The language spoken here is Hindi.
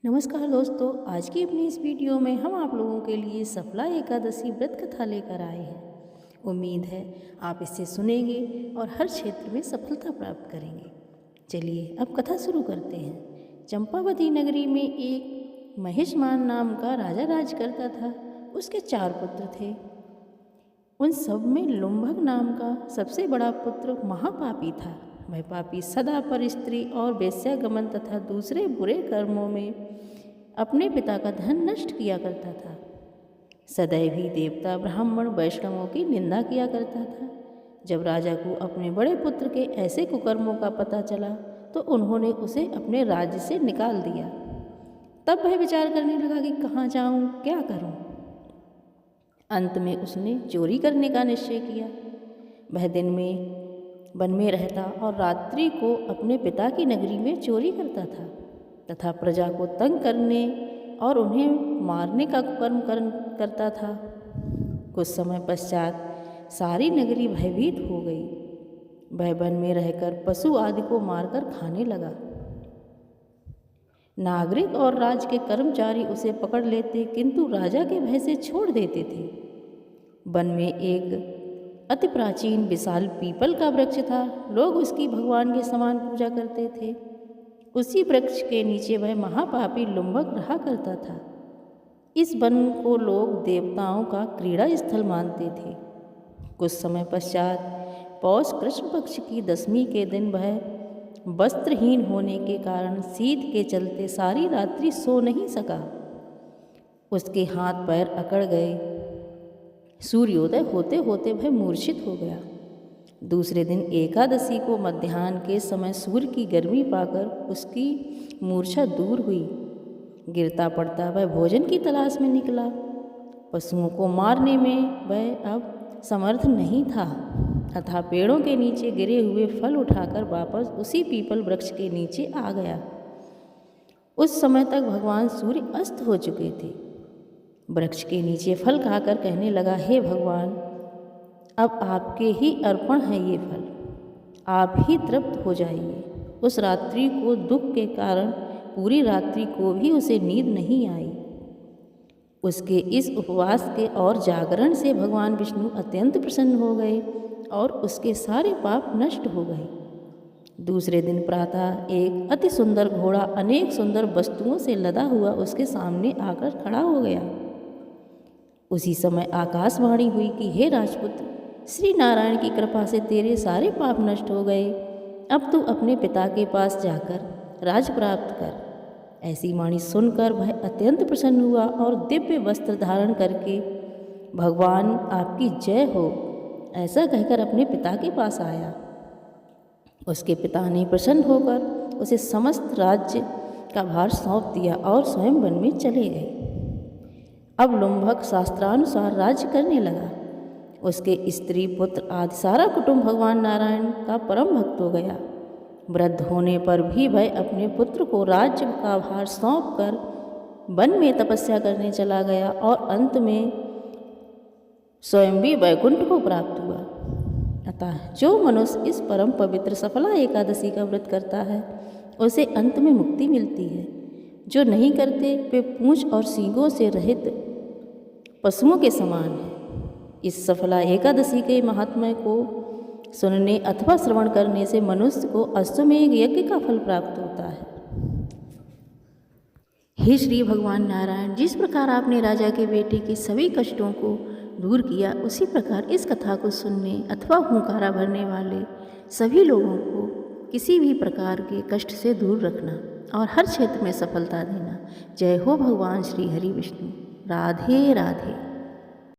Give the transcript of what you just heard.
नमस्कार दोस्तों, आज की अपनी इस वीडियो में हम आप लोगों के लिए सफला एकादशी व्रत कथा लेकर आए हैं। उम्मीद है आप इसे सुनेंगे और हर क्षेत्र में सफलता प्राप्त करेंगे। चलिए अब कथा शुरू करते हैं। चंपावती नगरी में एक महिषमान नाम का राजा राज करता था। उसके 4 पुत्र थे। उन सब में लुम्भक नाम का सबसे बड़ा पुत्र महापापी था। वह पापी सदा पर स्त्री और वेश्यागमन तथा दूसरे बुरे कर्मों में अपने पिता का धन नष्ट किया करता था। सदैव ही देवता ब्राह्मण वैष्णवों की निंदा किया करता था। जब राजा को अपने बड़े पुत्र के ऐसे कुकर्मों का पता चला तो उन्होंने उसे अपने राज्य से निकाल दिया। तब वह विचार करने लगा कि कहाँ जाऊँ, क्या करूँ। अंत में उसने चोरी करने का निश्चय किया। वह दिन में वन में रहता और रात्रि को अपने पिता की नगरी में चोरी करता था तथा प्रजा को तंग करने और उन्हें मारने का कुकर्म करता था। कुछ समय पश्चात सारी नगरी भयभीत हो गई। वह वन में रहकर पशु आदि को मारकर खाने लगा। नागरिक और राज के कर्मचारी उसे पकड़ लेते किंतु राजा के भय से छोड़ देते थे। वन में एक अति प्राचीन विशाल पीपल का वृक्ष था। लोग उसकी भगवान के समान पूजा करते थे। उसी वृक्ष के नीचे वह महापापी लुम्भक रहा करता था। इस वन को लोग देवताओं का क्रीड़ा स्थल मानते थे। कुछ समय पश्चात पौष कृष्ण पक्ष की 10वीं के दिन वह वस्त्रहीन होने के कारण शीत के चलते सारी रात्रि सो नहीं सका। उसके हाथ पैर अकड़ गए। सूर्योदय होते होते वह मूर्छित हो गया। दूसरे दिन एकादशी को मध्याह्न के समय सूर्य की गर्मी पाकर उसकी मूर्छा दूर हुई। गिरता पड़ता वह भोजन की तलाश में निकला। पशुओं को मारने में वह अब समर्थ नहीं था तथा पेड़ों के नीचे गिरे हुए फल उठाकर वापस उसी पीपल वृक्ष के नीचे आ गया। उस समय तक भगवान सूर्य अस्त हो चुके थे। वृक्ष के नीचे फल खाकर कहने लगा, हे भगवान, अब आपके ही अर्पण है ये फल, आप ही तृप्त हो जाइए। उस रात्रि को दुख के कारण पूरी रात्रि को भी उसे नींद नहीं आई। उसके इस उपवास के और जागरण से भगवान विष्णु अत्यंत प्रसन्न हो गए और उसके सारे पाप नष्ट हो गए। दूसरे दिन प्रातः एक अति सुंदर घोड़ा अनेक सुंदर वस्तुओं से लदा हुआ उसके सामने आकर खड़ा हो गया। उसी समय आकाशवाणी हुई कि हे राजपुत्र, श्री नारायण की कृपा से तेरे सारे पाप नष्ट हो गए। अब तू अपने पिता के पास जाकर राज प्राप्त कर। ऐसी वाणी सुनकर वह अत्यंत प्रसन्न हुआ और दिव्य वस्त्र धारण करके भगवान आपकी जय हो ऐसा कहकर अपने पिता के पास आया। उसके पिता ने प्रसन्न होकर उसे समस्त राज्य का भार सौंप दिया और स्वयं वन में चले गए। अब लुम्भक शास्त्रानुसार राज्य करने लगा। उसके स्त्री पुत्र आदि सारा कुटुंब भगवान नारायण का परम भक्त हो गया। वृद्ध होने पर भी वह अपने पुत्र को राज्य का भार सौंप कर वन में तपस्या करने चला गया और अंत में स्वयं भी वैकुंठ को प्राप्त हुआ। अतः जो मनुष्य इस परम पवित्र सफला एकादशी का व्रत करता है उसे अंत में मुक्ति मिलती है। जो नहीं करते वे पूंछ और सींगों से रहित पशुओं के समान है। इस सफला एकादशी के महात्म्य को सुनने अथवा श्रवण करने से मनुष्य को अश्वमेध यज्ञ का फल प्राप्त होता है। हे श्री भगवान नारायण, जिस प्रकार आपने राजा के बेटे के सभी कष्टों को दूर किया, उसी प्रकार इस कथा को सुनने अथवा हुंकारा भरने वाले सभी लोगों को किसी भी प्रकार के कष्ट से दूर रखना और हर क्षेत्र में सफलता देना। जय हो भगवान श्री हरि विष्णु। राधे राधे।